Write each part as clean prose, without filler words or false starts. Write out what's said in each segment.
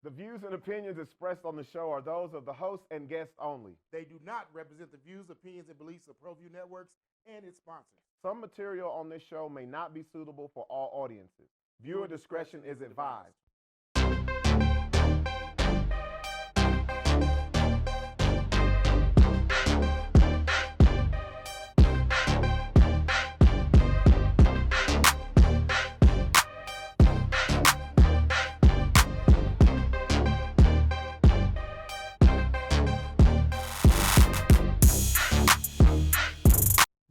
The views and opinions expressed on the show are those of the host and guests only. They do not represent the views, opinions, and beliefs of ProView Networks and its sponsors. Some material on this show may not be suitable for all audiences. Viewer discretion is advised.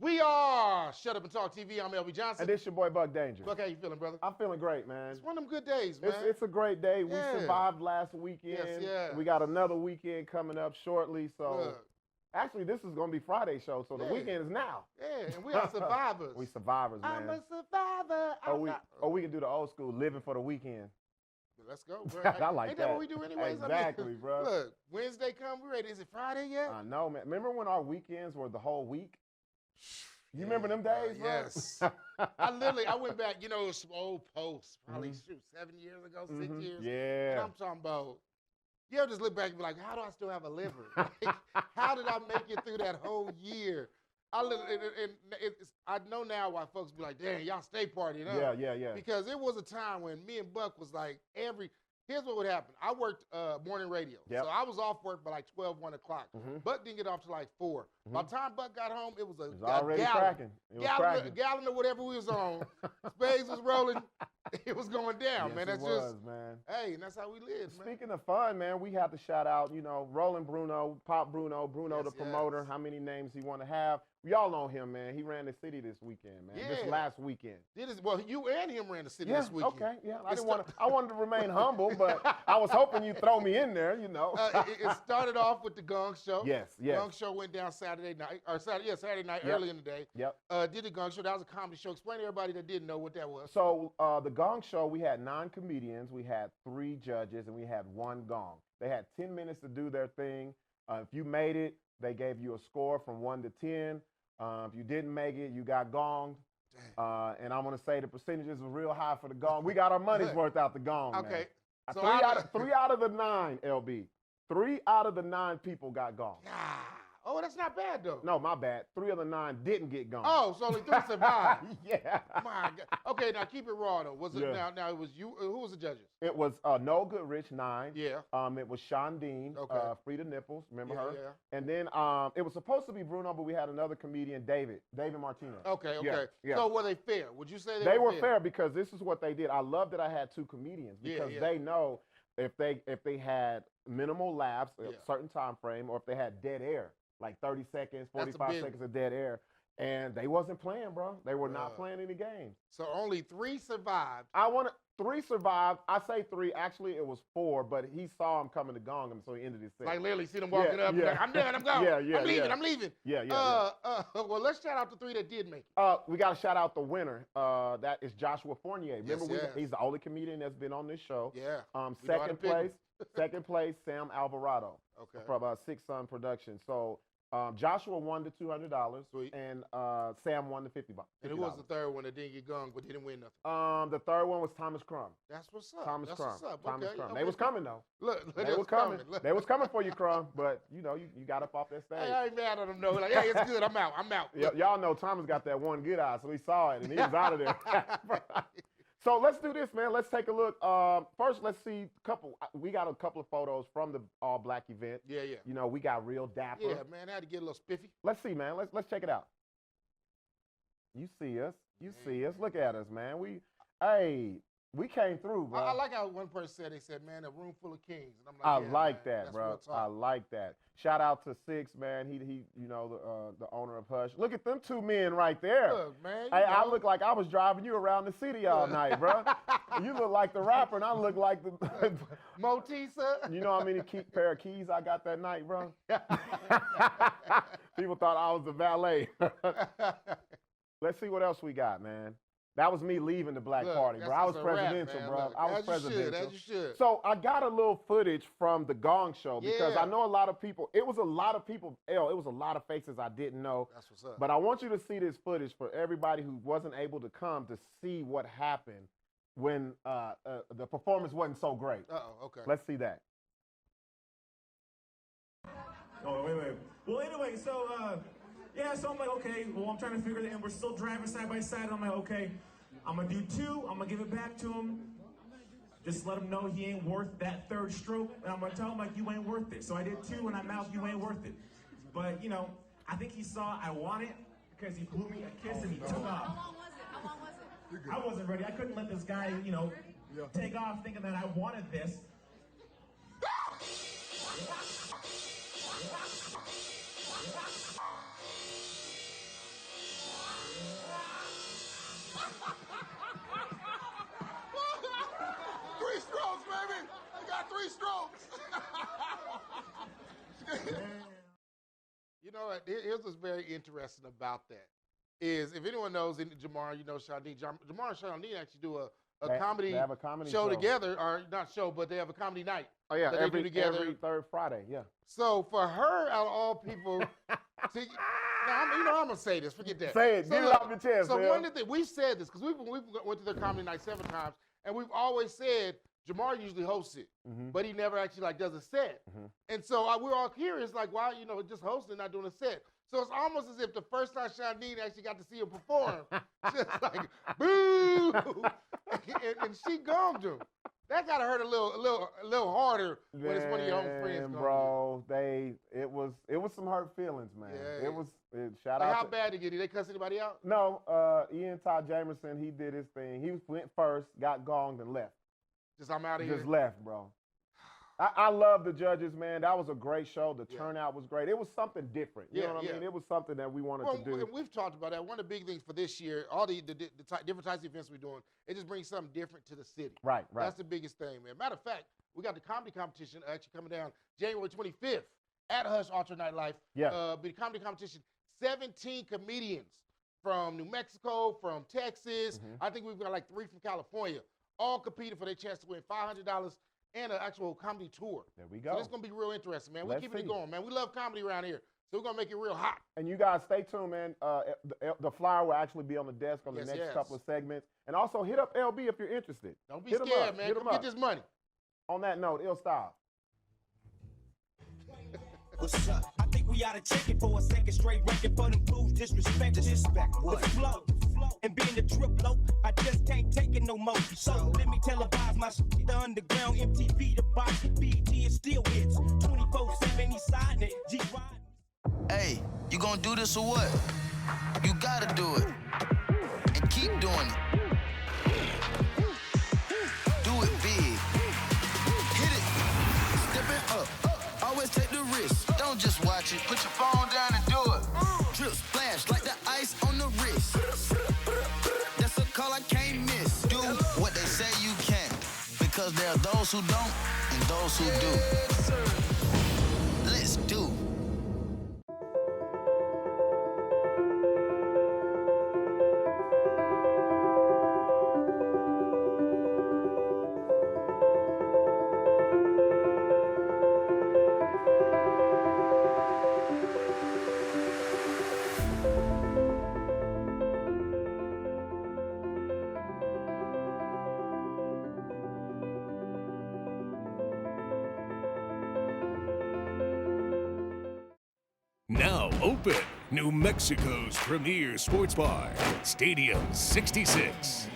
We are Shut Up and Talk TV. I'm LB Johnson. And this your boy Buck Danger. Buck, how you feeling, brother? I'm feeling great, man. It's one of them good days, man. It's a great day. Yeah. We survived last weekend. Yes. We got another weekend coming up shortly. So Look, actually, this is going to be Friday's show. So the Yeah. weekend is now. yeah, and we are survivors. We survivors, man. I'm a survivor. Or we can do the old school, living for the weekend. Let's go, bro. I like Ain't that. that what we do anyways? Exactly, bro. Look, Wednesday come, we ready. Is it Friday yet? I know, man. Remember when our weekends were the whole week? You remember them days, bro? Yes. I went back, it was some old posts, probably 7 years ago, 6 years. And Yeah. I'm talking about, you ever just look back and be like, how do I still have a liver? Like, how did I make it through that whole year? I know now why folks be like, damn, y'all stay partying up. Yeah. Because there was a time when me and Buck was like, here's what would happen. I worked morning radio. Yep. So I was off work by like 12, 1 o'clock. Mhm. Buck didn't get off till like 4. By the time Buck got home, it was It was already gallon. cracking. It was cracking. Gallon or whatever we was on. Spades was rolling. It was going down, Yes, man. That's it was, man. hey, and that's how we live, man. Speaking of fun, man, we have to shout out, Roland Bruno, Pop Bruno, Yes, the promoter, yes. how many names he want to have. We all know him, man. He ran the city this weekend, man. This Yeah. last weekend. Well, you and him ran the city Yeah, this weekend. okay, yeah. It's I wanted to remain humble, but I was hoping you'd throw me in there, It started off with the Gong Show. Yes. Gong Show went down Saturday night, Saturday night, Yep. early in the day. Yep. Did the Gong Show. That was a comedy show. Explain to everybody that didn't know what that was. So the Gong Show, we had 9 comedians, we had 3 judges, and we had 1 gong. They had 10 minutes to do their thing. If you made it, they gave you a score from 1 to 10. If you didn't make it, you got gonged. And I'm gonna say the percentages were real high for the gong. We got our money's worth out the gong. Okay. Man. So three out of the 9, LB. 3 out of the 9 people got gonged. Oh, that's not bad though. No, my bad. 3 of the 9 didn't get gonged. Oh, so only 3 survived. Yeah. My God. Okay, now keep it raw though. Was it Yeah. now? It was you. Who was the judges? It was Noel Goodrich, 9. Yeah. It was Sean Dean, Okay. Frida Nipples, remember Yeah, her? yeah. And then it was supposed to be Bruno, but we had another comedian, David Martinez. Okay. Yeah. So were they fair? Would you say They were fair because this is what they did. I love that I had 2 comedians Yeah, because yeah. they know if they had minimal laughs, a Yeah. certain time frame, or if they had dead air, like 30 seconds, That's a 45 big- seconds of dead air, and they wasn't playing, bro. They were not Bruh. playing any games. So only 3 survived. 3 survived. I say 3. Actually, it was 4, but he saw him coming to gong him, so he ended his set. Like literally, see them walking up. Yeah. Like, I'm done. I'm going. Yeah, I'm leaving. yeah. I'm leaving. Yeah. Well, let's shout out the 3 that did make it. We got to shout out the winner. That is Joshua Fournier. Remember, yes. he's the only comedian that's been on this show. Yeah. We know how to Second pick 'em. place, Sam Alvarado Okay. from Six Sun Productions. So Joshua won the $200, Sweet. and Sam won the $50. And who was the third one that didn't get gong but didn't win nothing? The third one was Thomas Crumb. That's what's up. Thomas That's Crumb. what's up. Thomas Okay, Crumb. okay. They was coming though. Look, They that's was coming. Look. They was coming for you, Crumb. But you got up off that stage. Hey, I ain't mad at them though. Like, hey, it's good. I'm out. I'm out. Y'all know Thomas got that one good eye, so he saw it and he was out of there. So let's do this, man. Let's take a look. First, let's see we got a couple of photos from the All Black event. Yeah. We got real dapper. Yeah, man. I had to get a little spiffy. Let's see, man. Let's check it out. You see us. You see us. Look at us, man. We came through, bro. I like how one person said, they said, man, a room full of kings. And I'm I like, yeah, like man, that, that's bro. real talk. I like that. Shout out to Six, man. He the owner of Hush. Look at them 2 men right there. Look, man. Hey, I look like I was driving you around the city all night, bro. You look like the rapper, and I look like the. Motisa. You know how many pair of keys I got that night, bro? People thought I was the valet. Let's see what else we got, man. That was me leaving the black Look, party, bro. I was that's a wrap, presidential, man. bro. Look, I was as you presidential. As you should. So I got a little footage from the Gong Show because Yeah. I know a lot of people. It was a lot of people. It was a lot of faces I didn't know. That's what's up. But I want you to see this footage for everybody who wasn't able to come to see what happened when the performance wasn't so great. Uh-oh, okay. Let's see that. Oh, wait. Well, anyway, so, so I'm like, okay, well, I'm trying to figure it out, and we're still driving side by side. I'm like, okay, I'm going to do 2. I'm going to give it back to him. Just let him know he ain't worth that 3rd stroke. And I'm going to tell him, like, you ain't worth it. So I did 2, and I'm out, you ain't worth it. But, you know, I think he saw I want it because he blew me a kiss and he took off. How long was it? I wasn't ready. I couldn't let this guy, you know, take off thinking that I wanted this. Three strokes, baby. I got 3 strokes. You know what? Here's what's very interesting about that. Is if anyone knows Jamar, you know Shawnee. Jamar and Shawnee actually do a comedy, they have a comedy show together, or not show, but they have a comedy night. Oh yeah, that they do together every 3rd Friday. Yeah. So for her, out of all people, I'm gonna say this. Forget that. Say it. So Get it off your chest. So man. one of the we've said this because we went to their comedy night 7 times, and we've always said Jamar usually hosts it, but he never actually does a set. And so we're all curious, like, why just hosting, not doing a set. So it's almost as if the first time Shawnee actually got to see him perform, just like boo, and she gummed him. That gotta hurt a little harder when it's one of your own friends. Bro, it was some hurt feelings, man. Yeah. Shout Like out. How bad did they cuss anybody out? No, Ian Todd Jamerson, he did his thing. He went first, got gonged, and left. Just I'm out of here. Just left, bro. I love the judges, man. That was a great show. The turnout was great. It was something different. You know what I mean? It was something that we wanted to do. And we've talked about that. One of the big things for this year, all the different types of events we're doing, it just brings something different to the city. Right. That's the biggest thing, man. Matter of fact, we got the comedy competition actually coming down January 25th at Hush Ultra Nightlife. Yeah. The comedy competition, 17 comedians from New Mexico, from Texas. I think we've got like 3 from California, all competing for their chance to win $500 and an actual comedy tour. There we go. So it's going to be real interesting, man. Let's We're keeping see. it going, man. We love comedy around here. So we're going to make it real hot. And you guys stay tuned, man. The flyer will actually be on the desk on the next couple of segments. And also hit up LB if you're interested. Don't be Hit 'em scared, up. man. Hit 'em Come get up. this money. On that note, Ill Style. What's up? I think we oughta check it for a second straight record for them blues. Disrespect what? The flow. And being the trip low, I just can't take it no more. So let me televise my shit. The underground, MTV, the box, BET, it still hits. 24/7, he siding it. G riding. Hey, you gonna do this or what? You gotta do it. And keep doing it. Do it big. Hit it. Step it up. Always take the risk. Don't just watch it. Put your phone down and do it. Drip splash like the ice on the wrist. That's a call I can't miss. Do what they say you can. Because there are those who don't and those who do. Let's do. Now open, New Mexico's premier sports bar, Stadium 66.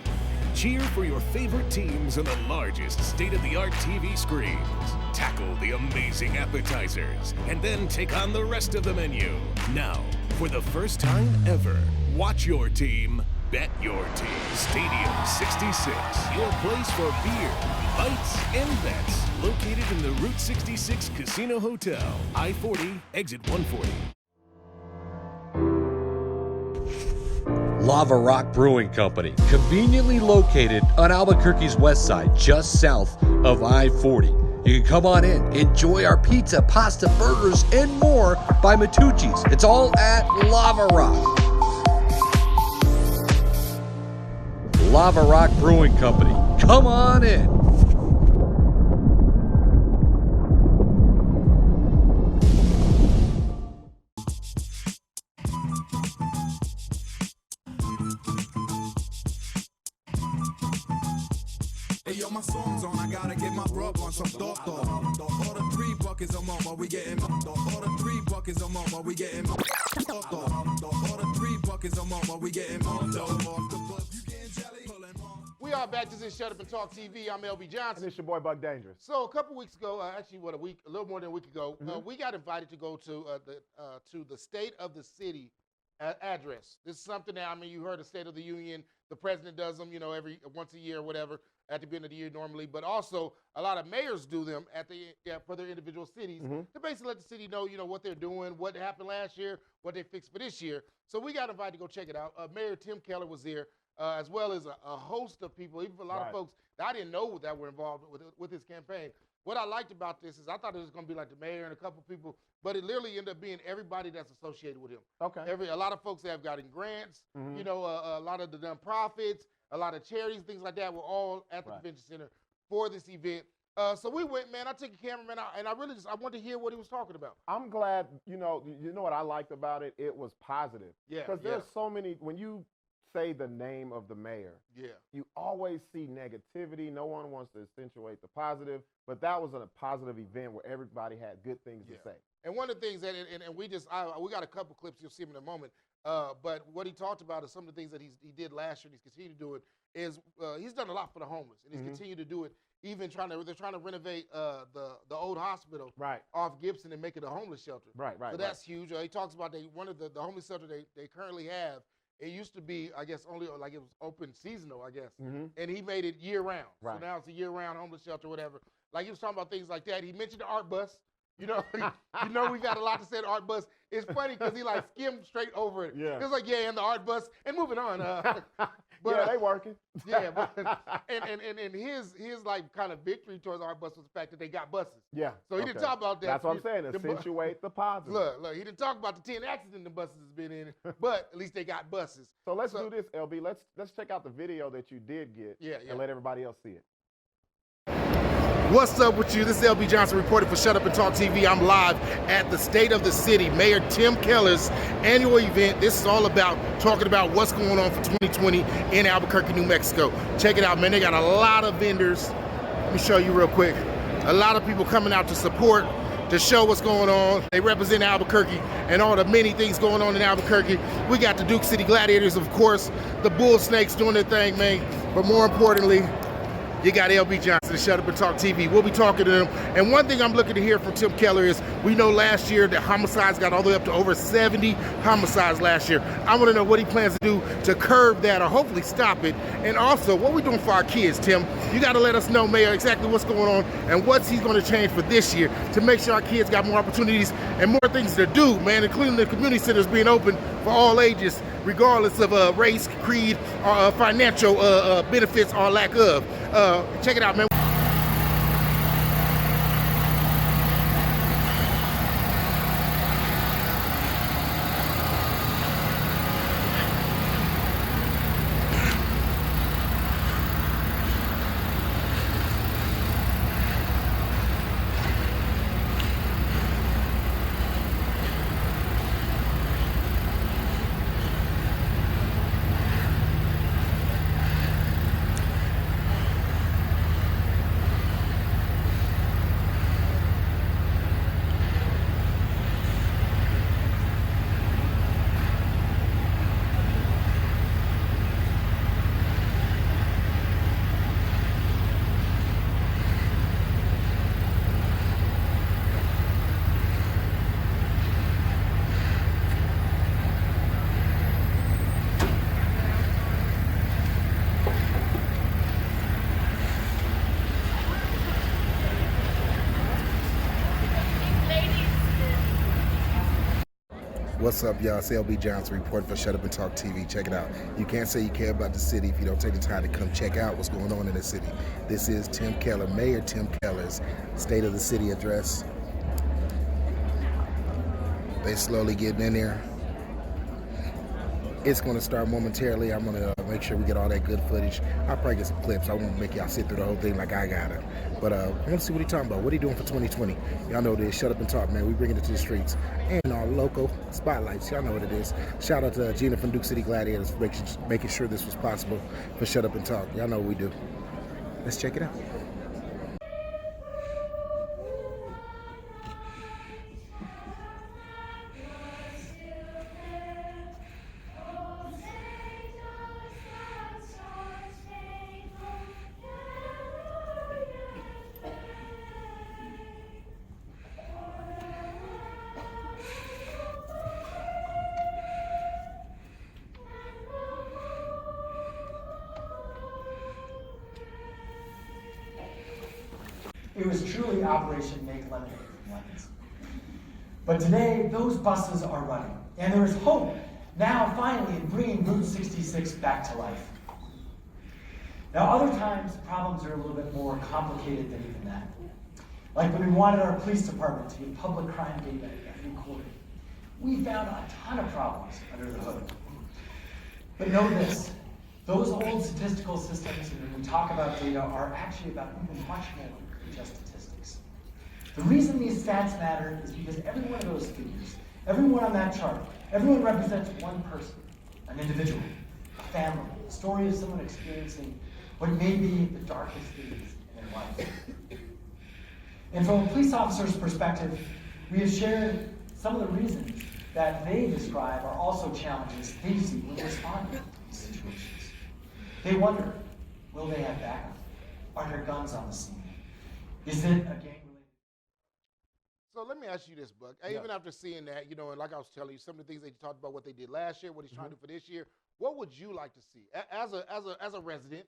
Cheer for your favorite teams on the largest state-of-the-art TV screens. Tackle the amazing appetizers, and then take on the rest of the menu. Now, for the first time ever, watch your team, bet your team. Stadium 66, your place for beer, bites, and bets. Located in the Route 66 Casino Hotel, I-40, exit 140. Lava Rock Brewing Company, conveniently located on Albuquerque's west side, just south of I-40. You can come on in, enjoy our pizza, pasta, burgers, and more by Matucci's. It's all at Lava Rock. Lava Rock Brewing Company, come on in. songs on, I gotta get my grub on some thought. Order 3 buckets of mama, we getting. Order 3 buckets of mama, we getting. Order 3 buckets of mama, we getting. Off the bus, you getting jelly? We are back. This is Shut Up and Talk TV. I'm LB Johnson. And it's your boy Buck Dangerous. So a couple weeks ago, actually, a little more than a week ago, we got invited to go to the State of the City address. This is something that, I mean, you heard the State of the Union. The president does them, every once a year or whatever, at the beginning of the year normally. But also, a lot of mayors do them for their individual cities to basically let the city know, what they're doing, what happened last year, what they fixed for this year. So we got invited to go check it out. Mayor Tim Keller was there. As well as a host of people, even a lot of folks that I didn't know that were involved with his campaign. What I liked about this is I thought it was going to be like the mayor and a couple people, but it literally ended up being everybody that's associated with him. Okay. A lot of folks that have gotten grants, a lot of the nonprofits, a lot of charities, things like that were all at the convention center for this event. So we went, man. I took a cameraman out, and I wanted to hear what he was talking about. I'm glad, you know what I liked about it? It was positive. Yeah. Because there's so many, when you say the name of the mayor, you always see negativity. No one wants to accentuate the positive, but that was a positive event where everybody had good things to say. And one of the things that, and we got a couple clips, you'll see them in a moment, but what he talked about is some of the things that he did last year and he's continued to do it is he's done a lot for the homeless, and he's continued to do it, even they're trying to renovate the old hospital off Gibson and make it a homeless shelter. So that's huge. He talks about one of the homeless shelter they currently have. It used to be, I guess, only like it was open seasonal, I guess. And he made it year round. So now it's a year round homeless shelter, whatever. Like he was talking about things like that. He mentioned the art bus. We got a lot to say the art bus. It's funny because he like skimmed straight over it. It was like, and the art bus, and moving on. But they working. And his like kind of victory towards the art bus was the fact that they got buses. So he didn't talk about that. That's what I'm saying. Accentuate the positive. Look, he didn't talk about the 10 accidents the buses has been in, but at least they got buses. So let's do this, LB. Let's check out the video that you did get and let everybody else see it. What's up with you? This is LB Johnson reporting for Shut Up and Talk TV. I'm live at the State of the City, Mayor Tim Keller's annual event. This is all about talking about what's going on for 2020 in Albuquerque, New Mexico. Check it out, man. They got a lot of vendors. Let me show you real quick. A lot of people coming out to support, to show what's going on. They represent Albuquerque and all the many things going on in Albuquerque. We got the Duke City Gladiators, of course, the Bull Snakes doing their thing, man. But more importantly, you got LB Johnson to Shut Up and Talk TV. We'll be talking to them. And one thing I'm looking to hear from Tim Keller is, we know last year that homicides got all the way up to over 70 homicides last year. I want to know what he plans to do to curb that or hopefully stop it. And also, what we doing for our kids, Tim? You got to let us know, Mayor, exactly what's going on and what's he's going to change for this year to make sure our kids got more opportunities and more things to do, man, including the community centers being open for all ages, regardless of race, creed, or financial benefits or lack of. Check it out, man. What's up, y'all? It's LB Johnson reporting for Shut Up and Talk TV. Check it out. You can't say you care about the city if you don't take the time to come check out what's going on in the city. This is Tim Keller, Mayor Tim Keller's State of the City address. They slowly getting in there. It's going to start momentarily. I'm going to make sure we get all that good footage. I'll probably get some clips. I won't make y'all sit through the whole thing like I got it. But I want to see what he's talking about. What he doing for 2020? Y'all know this. Shut Up and Talk, man. We bringing it to the streets. And our local spotlights. Y'all know what it is. Shout out to Gina from Duke City Gladiators for making sure this was possible for Shut Up and Talk. Y'all know what we do. Let's check it out. It was truly Operation Make Lemonade from Lemons. But today, those buses are running, and there is hope now finally in bringing Route 66 back to life. Now, other times, problems are a little bit more complicated than even that. Like when we wanted our police department to get public crime data every quarter. We found a ton of problems under the hood. But know this, those old statistical systems, and when we talk about data, are actually about even much more than just statistics. The reason these stats matter is because every one of those figures, everyone on that chart, everyone represents one person, an individual, a family, a story of someone experiencing what may be the darkest days in their life. And from a police officer's perspective, we have shared some of the reasons that they describe are also challenges they see when responding to these situations. They wonder, will they have backup? Are there guns on the scene? Is it a gang-related? So let me ask you this, Buck. Even after seeing that, you know, and like I was telling you, some of the things that you talked about, what they did last year, what he's trying to do for this year, what would you like to see as a resident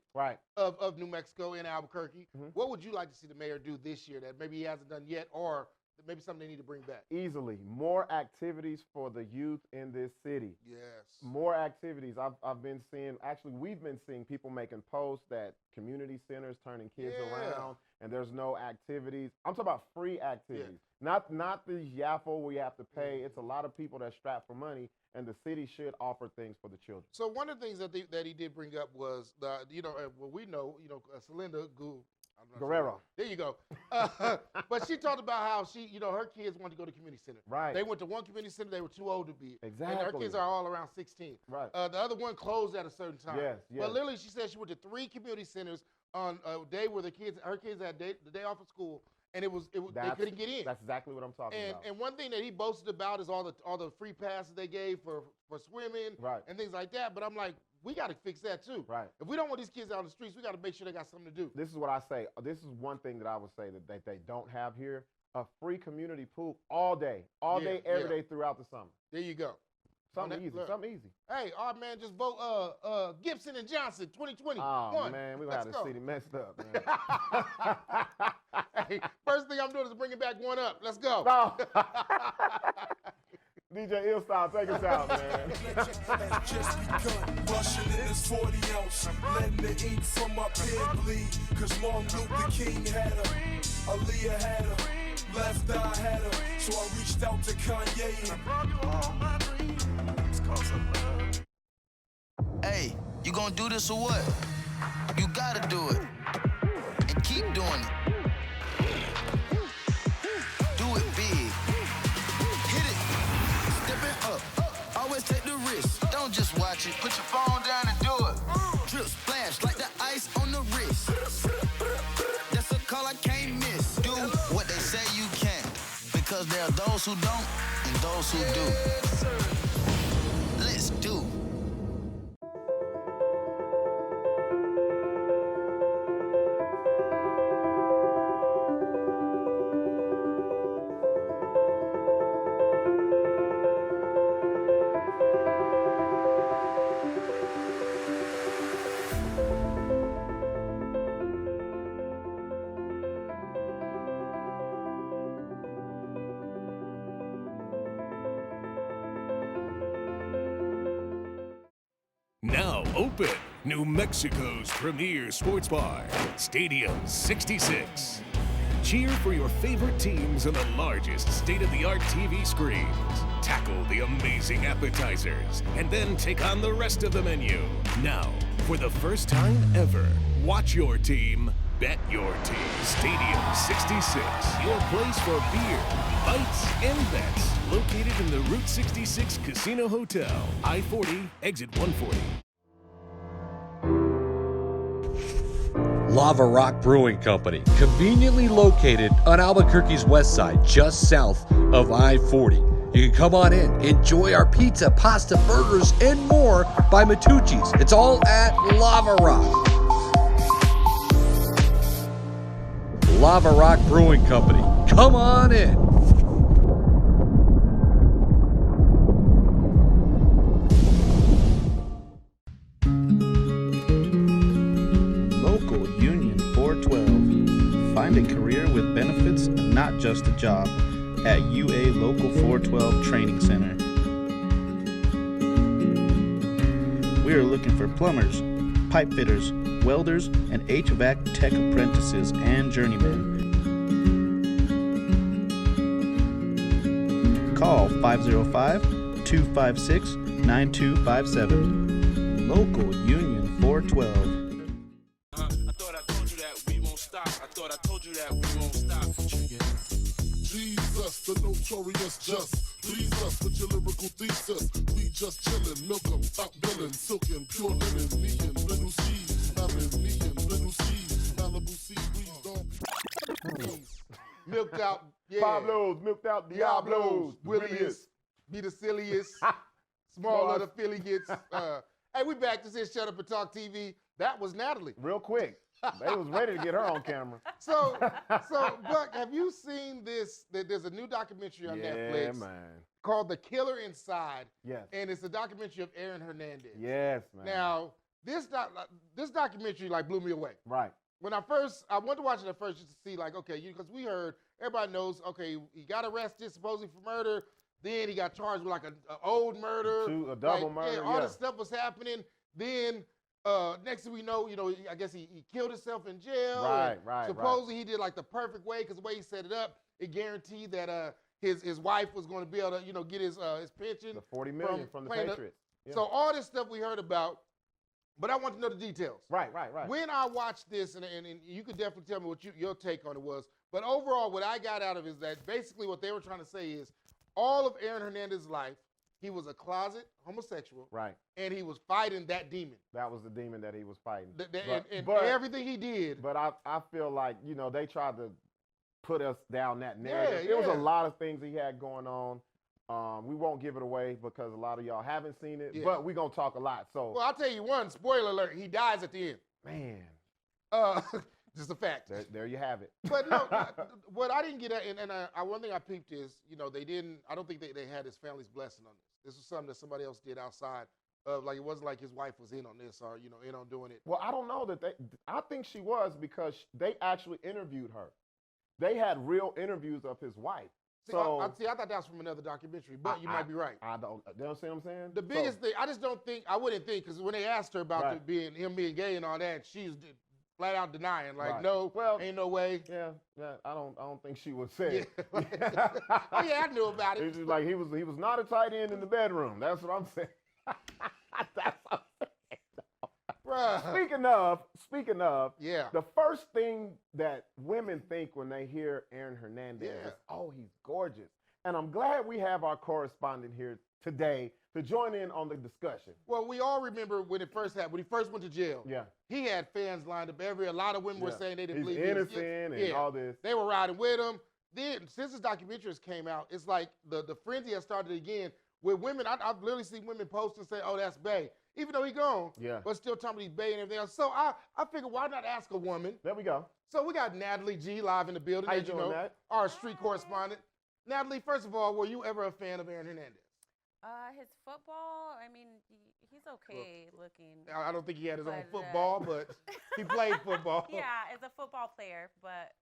of New Mexico in Albuquerque? What would you like to see the mayor do this year that maybe he hasn't done yet, or maybe something they need to bring back? Easily. More activities for the youth in this city. Yes. More activities. I've been seeing, actually, we've been seeing people making posts that community centers turning kids around and there's no activities. I'm talking about free activities. Not these yaffle where you have to pay. It's a lot of people that strap for money, and the city should offer things for the children. So one of the things that he did bring up was the, you know, well, we know, you know, Celinda Guerrero. There you go. But she talked about how she, you know, her kids wanted to go to community center. Right. They went to one community center. They were too old to be. Exactly. And her kids are all around 16. Right. The other one closed at a certain time. Yes, yes. But literally, she said she went to 3 community centers on a day where her kids had the day off of school, and they couldn't get in. That's exactly what I'm talking about. And one thing that he boasted about is all the free passes they gave for swimming and things like that. But I'm like, we got to fix that too. Right. If we don't want these kids out on the streets, we got to make sure they got something to do. This is what I say. This is one thing that I would say that they don't have here: a free community pool all day, every day throughout the summer. There you go. Something easy. Something easy. Hey, all right, man, just vote Gibson and Johnson 2020. Oh man, we gonna have the city messed up, man. Hey, first thing I'm doing is bringing back One Up. Let's go. No. DJ Illstyle, take us out, man. Just begun, rushing in this 40 ounce, letting the ink from my pen bleed. Cause Martin Luther King had her, Aaliyah had her, Left Eye had her. So I reached out to Kanye and brought you all my dreams. Cause of love. Hey, you gonna do this or what? You gotta do it. And keep doing it. Do it big. Hit it. Stepping up. Always take the risk. Don't just watch it. Put your phone down and do it. Drip splash like the ice on the wrist. That's a call I can't miss. Do what they say you can. Because there are those who don't and those who do. Let's do. Now open, New Mexico's premier sports bar, Stadium 66. Cheer for your favorite teams on the largest state-of-the-art TV screens. Tackle the amazing appetizers, and then take on the rest of the menu. Now, for the first time ever, watch your team, bet your team. Stadium 66, your place for beer, bites, and bets. Located in the Route 66 Casino Hotel, I-40, exit 140. Lava Rock Brewing Company, conveniently located on Albuquerque's west side, just south of I-40. You can come on in, enjoy our pizza, pasta, burgers, and more by Matucci's. It's all at Lava Rock. Lava Rock Brewing Company. Come on in. Local Union 412. Find a career with benefits and not just a job at UA Local 412 Training Center. We are looking for plumbers, pipe fitters, welders, and HVAC tech apprentices and journeymen. Call 505-256-9257. Local Union 412. Jesus, the notorious just. Please us with your lyrical thesis. We just chillin', milk 'em, stop billin', silkin', pure linen, me and little seeds. Me and little seeds. Malibu seaweed, don't. Milked out, yeah. Pablo's, milked out Diablos. Willius, be the silliest, small of the affiliates. Hey, we back. This is Shut Up and Talk TV. That was Natalie. Real quick. They was ready to get her on camera. So, Buck, have you seen this? There's a new documentary on Netflix called The Killer Inside. Yes. And it's a documentary of Aaron Hernandez. Yes, man. Now, this documentary like blew me away. Right. When I wanted to watch it at first just to see like, okay, because we heard, everybody knows, okay, he got arrested supposedly for murder. Then he got charged with like an old murder. A double murder, yeah. All this stuff was happening. Then next thing we know, I guess he killed himself in jail. Right. Supposedly he did like the perfect way because the way he set it up, it guaranteed that his wife was going to be able to, get his pension. The $40 million from the Patriots. Yeah. So all this stuff we heard about, but I want to know the details. Right. When I watched this, and you could definitely tell me what your take on it was, but overall what I got out of it is that basically what they were trying to say is all of Aaron Hernandez's life, he was a closet homosexual. Right. And he was fighting that demon. That was the demon that he was fighting. But everything he did. But I feel like, they tried to put us down that narrative. Yeah, It was a lot of things he had going on. We won't give it away because a lot of y'all haven't seen it, but we're going to talk a lot. So, well, I'll tell you one, spoiler alert, he dies at the end. Man. Just a fact. There you have it. But no, what I didn't get at, and one thing I peeped is, I don't think they had his family's blessing on this. This was something that somebody else did outside of, like, it wasn't like his wife was in on this or, in on doing it. Well, I don't know I think she was because they actually interviewed her. They had real interviews of his wife. See, I thought that was from another documentary, but you might be right. I don't, you know what I'm saying? The biggest thing, I wouldn't think, because when they asked her about him being gay and all that, she's flat out denying, like, no, ain't no way. Yeah, I don't think she would say it. Oh, yeah, I knew about it. It's just like he was not a tight end in the bedroom. That's what I'm saying. That's what I'm saying. Speaking of, the first thing that women think when they hear Aaron Hernandez is, oh, he's gorgeous. And I'm glad we have our correspondent here today to join in on the discussion. Well, we all remember when it first happened, when he first went to jail. Yeah. He had fans lined up. A lot of women were saying they didn't believe he's innocent and all this. They were riding with him. Then, since his documentaries came out, it's like the frenzy has started again with women. I've literally seen women post and say, oh, that's bae. Even though he gone, but still talking about he's bae and everything else. So I figured, why not ask a woman? There we go. So we got Natalie G live in the building, How you doing, Nat? Our street correspondent. Natalie, first of all, were you ever a fan of Aaron Hernandez? His football, I mean, he's okay looking. I don't think he had his own football, but he played football. Yeah, as a football player, but.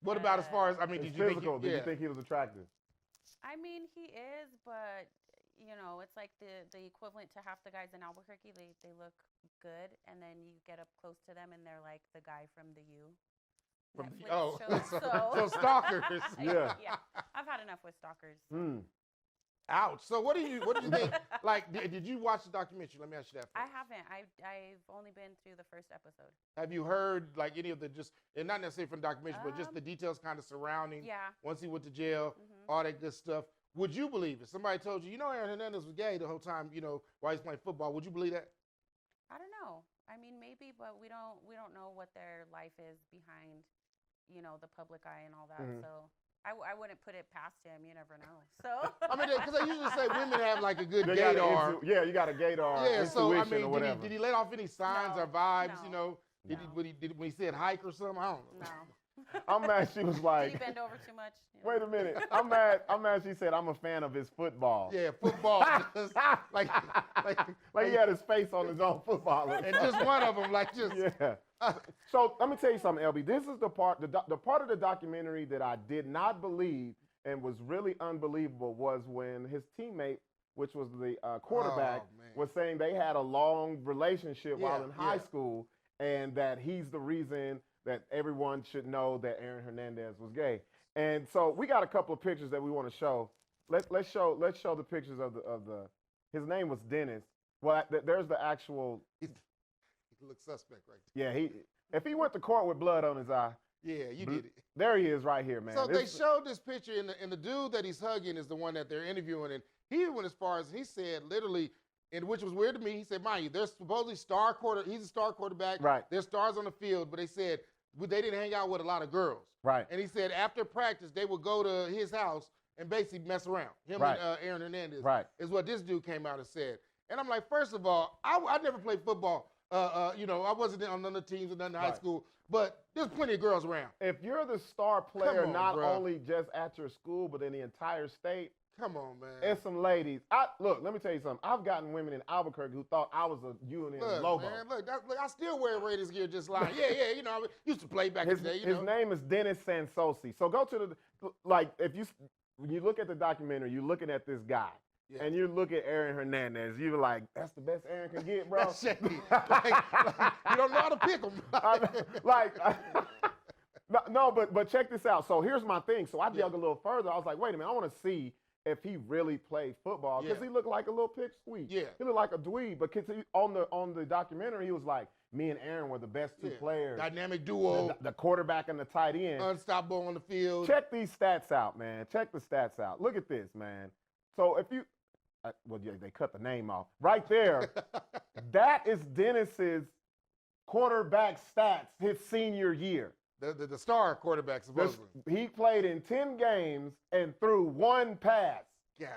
What about as far as, did you think did you think he was attractive? I mean, he is, but, it's like the equivalent to half the guys in Albuquerque. They look good, and then you get up close to them, and they're like the guy from The You. So stalkers. Yeah, I've had enough with stalkers. Ouch. So what do you think? Like, did you watch the documentary? Let me ask you that first. I haven't. I've only been through the first episode. Have you heard like any of the and not necessarily from the documentary, but just the details kind of surrounding? Yeah. Once he went to jail, all that good stuff. Would you believe it? Somebody told you, Aaron Hernandez was gay the whole time, while he's playing football. Would you believe that? I don't know. I mean, maybe, but we don't know what their life is behind, the public eye and all that. Mhm. So I wouldn't put it past him. You never know. So I mean, because they usually say women have like a good They got gaydar. yeah, you got a gaydar. Yeah, so I intuition mean, or whatever. did he let off any signs No, or vibes? no, You know, did no. when he said hike or something? I don't know. no. I'm mad she was Did like, he bend over too much? wait a minute. I'm mad she said I'm a fan of his football. Yeah, football. Just like Like he had his face on his own football. and just one of them, like just Yeah. So let me tell you something, LB. This is the part of the documentary that I did not believe and was really unbelievable was when his teammate, which was the quarterback, Oh, man. was saying they had a long relationship while Yeah, in high yeah. school, and that he's the reason that everyone should know that Aaron Hernandez was gay. And so we got a couple of pictures that we want to show. Let's show the pictures of the. His name was Dennis. Well, there's the actual. he looks suspect right there. Yeah, if he went to court with blood on his eye, Yeah, you did it. there he is right here, man. So they showed this picture, and the dude that he's hugging is the one that they're interviewing, and he went as far as he said, literally, and which was weird to me. He said, "Mind you, there's supposedly he's a star quarterback. Right. There's stars on the field, but they said they didn't hang out with a lot of girls. Right. And he said after practice they would go to his house and basically mess around. Him Right. and Aaron Hernandez. Right. Is what this dude came out and said. And I'm like, first of all, I never played football. I wasn't on none of the teams or nothing in high Right. school, but there's plenty of girls around. If you're the star player, on, not bruh. only just at your school, but in the entire state, Come on, man. and some ladies. Look, let me tell you something. I've gotten women in Albuquerque who thought I was a UNN Look, Lobo. man, look, I still wear Raiders gear just like, yeah, I used to play back in His, the day, his name is Dennis Sansosi. So go to when you look at the documentary, you're looking at this guy. Yeah. And you look at Aaron Hernandez, you're like, that's the best Aaron can get, bro. That's shady. like, you don't know how to pick them. No, but check this out. So here's my thing. So I dug a little further. I was like, wait a minute, I want to see if he really played football because Yeah. he looked like a little pipsqueak. Yeah. He looked like a dweeb. But on the documentary, he was like, me and Aaron were the best two players. Dynamic duo. The quarterback and the tight end. Unstoppable on the field. Check these stats out, man. Check the stats out. Look at this, man. So if you, they cut the name off. Right there, that is Dennis's quarterback stats his senior year. The star quarterback, supposedly. He played in 10 games and threw one pass God.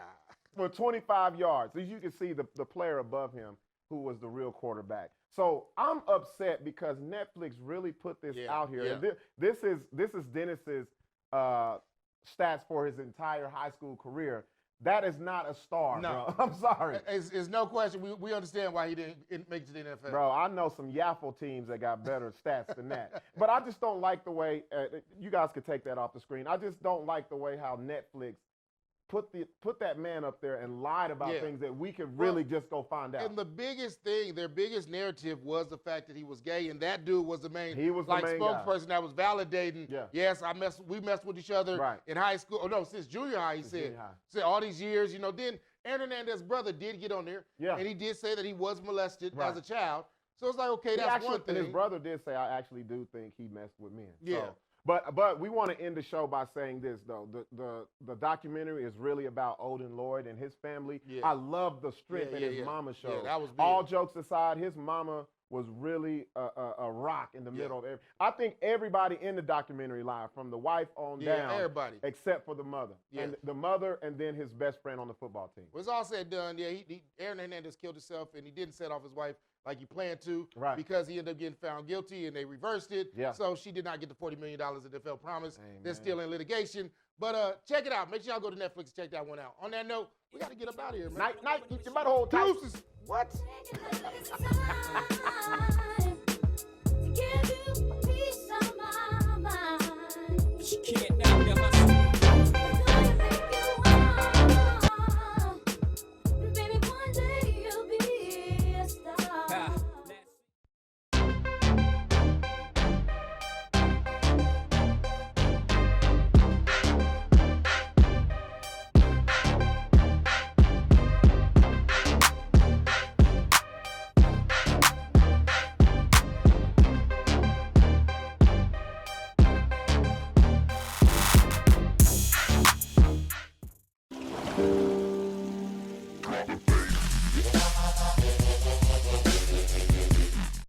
for 25 yards. As you can see, the player above him who was the real quarterback. So I'm upset because Netflix really put this out here. yeah. And this is Dennis's stats for his entire high school career. That is not a star, No. bro. I'm sorry. It's no question. We understand why he didn't make it to the NFL. Bro, I know some Yaffle teams that got better stats than that. But I just don't like the way, you guys could take that off the screen. I just don't like the way how Netflix put that man up there and lied about Yeah. things that we could really just go find out. And the biggest thing, their biggest narrative was the fact that he was gay, and that dude was the main, He was the main guy. spokesperson that was validating. Yeah. Yes, we messed with each other Right. in high school. Oh no, since junior high, he said. junior high. Said all these years, Then Aaron Hernandez's brother did get on there, Yeah. and he did say that he was molested Right. as a child. So it's like, okay, He that's actually, one thing. And his brother did say, I actually do think he messed with men. Yeah. So, but we want to end the show by saying this, though. The documentary is really about Odin Lloyd and his family. Yeah. I love the strength Yeah, that yeah, his yeah. mama Yeah, showed. that was big. All jokes aside, his mama was really a rock in the middle of everything. I think everybody in the documentary live, from the wife on down, everybody. except for the mother. Yeah. And the mother and then his best friend on the football team. When it's all said and done, yeah, Aaron Hernandez killed himself, and he didn't set off his wife like he planned to, Right. because he ended up getting found guilty, and they reversed it. Yeah. So she did not get the $40 million that they felt promised. Hey, They're man. still in litigation. But check it out. Make sure y'all go to Netflix and check that one out. On that note, we got to get up out of here, man. Night, you better hold tight. Deuces. What?